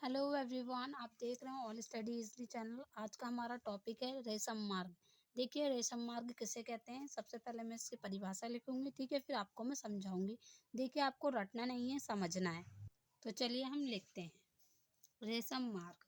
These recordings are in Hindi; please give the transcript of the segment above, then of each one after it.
हेलो एवरीवन, आप देख रहे हैं ऑल स्टडी इजली चैनल। आज का हमारा टॉपिक है रेशम मार्ग। देखिए, रेशम मार्ग किसे कहते हैं। सबसे पहले मैं इसकी परिभाषा लिखूंगी, ठीक है, फिर आपको मैं समझाऊंगी। देखिए, आपको रटना नहीं है, समझना है। तो चलिए हम लिखते हैं रेशम मार्ग।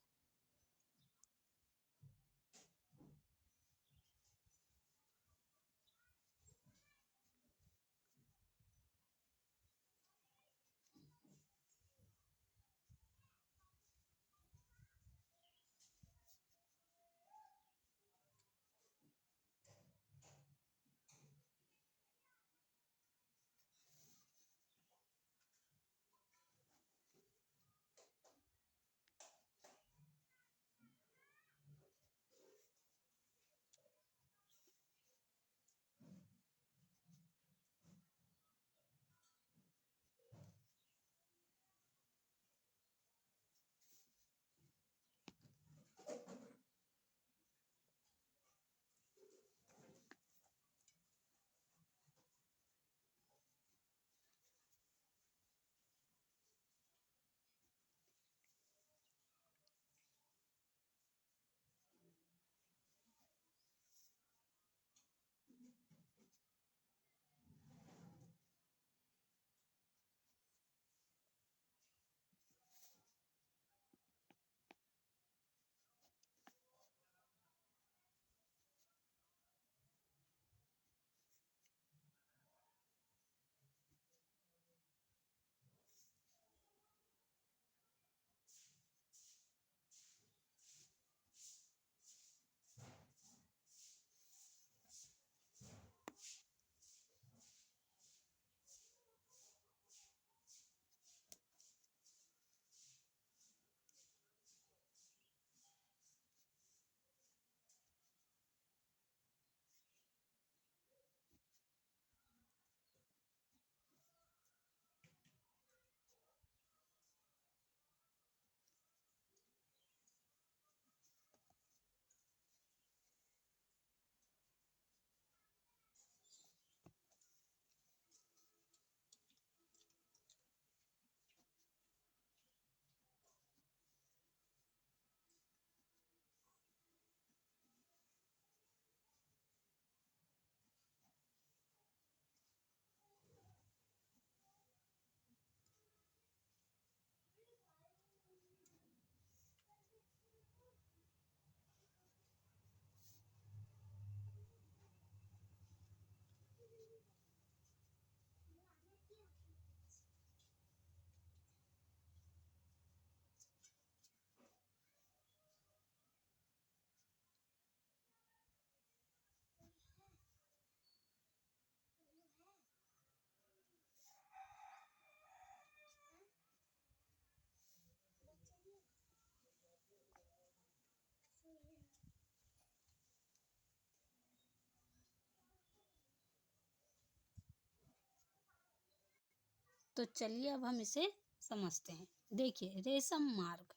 तो चलिए अब हम इसे समझते हैं। देखिए, रेशम मार्ग।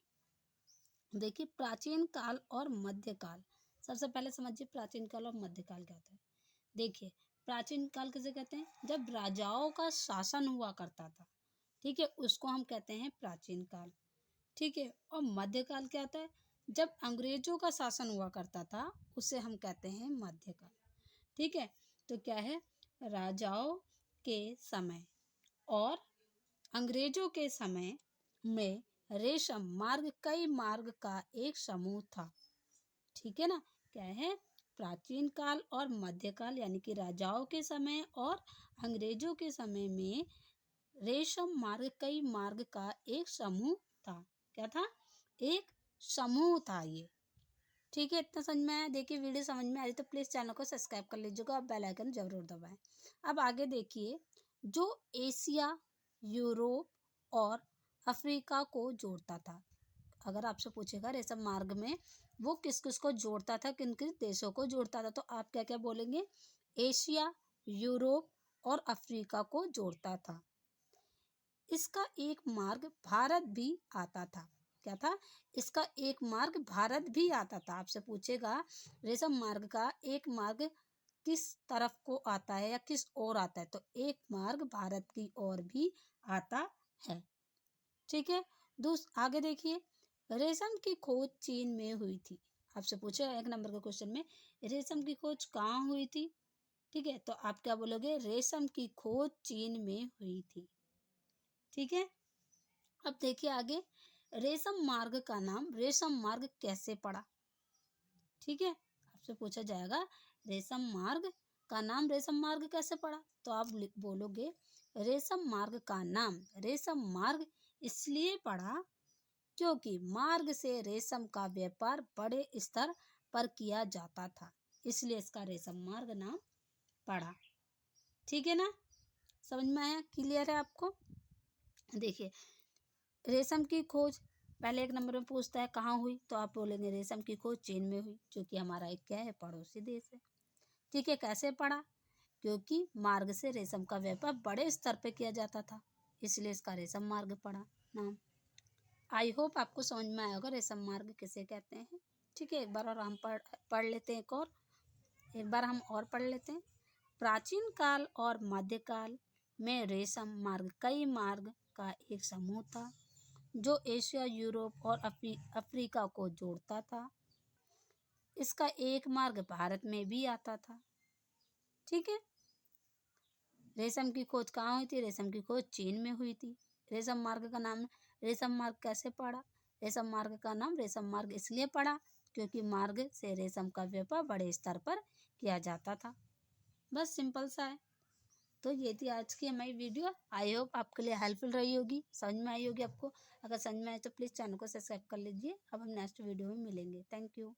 देखिए, प्राचीन काल और मध्यकाल। सबसे पहले समझिए प्राचीन काल और मध्यकाल क्या होता है। देखिए, प्राचीन काल किसे कहते हैं, जब राजाओं का शासन हुआ करता था, ठीक है, उसको हम कहते हैं प्राचीन काल। ठीक है, और मध्यकाल क्या होता है, जब अंग्रेजों का शासन हुआ करता था, उसे हम कहते हैं मध्यकाल। ठीक है, तो क्या है, राजाओं के समय और अंग्रेजों के समय में रेशम मार्ग कई मार्ग का एक समूह था। ठीक है ना। क्या है, प्राचीन काल और मध्यकाल यानी कि राजाओं के समय और अंग्रेजों के समय में रेशम मार्ग कई मार्ग का एक समूह था। क्या था, एक समूह था ये। ठीक है, इतना समझ में आया। देखिए, वीडियो समझ में आ रही तो प्लीज़ चैनल को सब्सक्राइब कर लीजिएगा और बेल आइकन जरूर दबाएं। अब आगे देखिए, जो एशिया, यूरोप और अफ्रीका को जोड़ता था। अगर आपसे पूछेगा रेशम मार्ग में वो किस किस को जोड़ता था, किन किन देशों को जोड़ता था, तो आप क्या क्या बोलेंगे, एशिया, यूरोप और अफ्रीका को जोड़ता था। इसका एक मार्ग भारत भी आता था। क्या था, इसका एक मार्ग भारत भी आता था। आपसे पूछेगा रेशम मार्ग का एक मार्ग किस तरफ को आता है या किस ओर आता है, तो एक मार्ग भारत की ओर भी आता है। ठीक है, आगे देखिए, रेशम की खोज चीन में हुई थी। आपसे पूछा 1 नंबर के क्वेश्चन में रेशम की खोज कहाँ हुई थी? ठीक है, तो आप क्या बोलोगे? रेशम की खोज चीन में हुई थी। ठीक है, अब देखिए आगे, रेशम मार्ग का नाम रेशम मार्ग कैसे पड़ा? ठीक है, आपसे पूछा जाएगा रेशम मार्ग का नाम रेशम मार्ग कैसे पड़ा? तो आप बोलोगे रेशम मार्ग का नाम रेशम मार्ग इसलिए पड़ा क्योंकि मार्ग से रेशम का व्यापार बड़े स्तर पर किया जाता था, इसलिए इसका रेशम मार्ग नाम पड़ा। ठीक है ना, समझ में आया? क्लियर है आपको? देखिए, रेशम की खोज पहले 1 नंबर में पूछता है कहाँ हुई, तो आप बोलेंगे रेशम की खोज चीन में हुई, जो कि हमारा एक क्या है, पड़ोसी देश है। ठीक है, कैसे पड़ा? क्योंकि मार्ग से रेशम का व्यापार बड़े स्तर पे किया जाता था, इसलिए इसका रेशम मार्ग पड़ा नाम। आई होप आपको समझ में आया होगा रेशम मार्ग किसे कहते हैं। ठीक है, एक बार और हम पढ़ लेते हैं, एक बार हम और पढ़ लेते हैं। प्राचीन काल और मध्यकाल में रेशम मार्ग कई मार्ग का एक समूह था जो एशिया, यूरोप और अफ्रीका को जोड़ता था। इसका एक मार्ग भारत में भी आता था। ठीक है, रेशम की खोज कहाँ हुई थी? रेशम की खोज चीन में हुई थी। रेशम मार्ग का नाम रेशम मार्ग कैसे पड़ा? रेशम मार्ग का नाम रेशम मार्ग इसलिए पड़ा क्योंकि मार्ग से रेशम का व्यापार बड़े स्तर पर किया जाता था। बस सिंपल सा है। तो ये थी आज की हमारी वीडियो। आई होप आपके लिए हेल्पफुल रही होगी, समझ में आई होगी आपको। अगर समझ में आए तो प्लीज़ चैनल को सब्सक्राइब कर लीजिए। अब हम नेक्स्ट वीडियो में मिलेंगे। Thank you.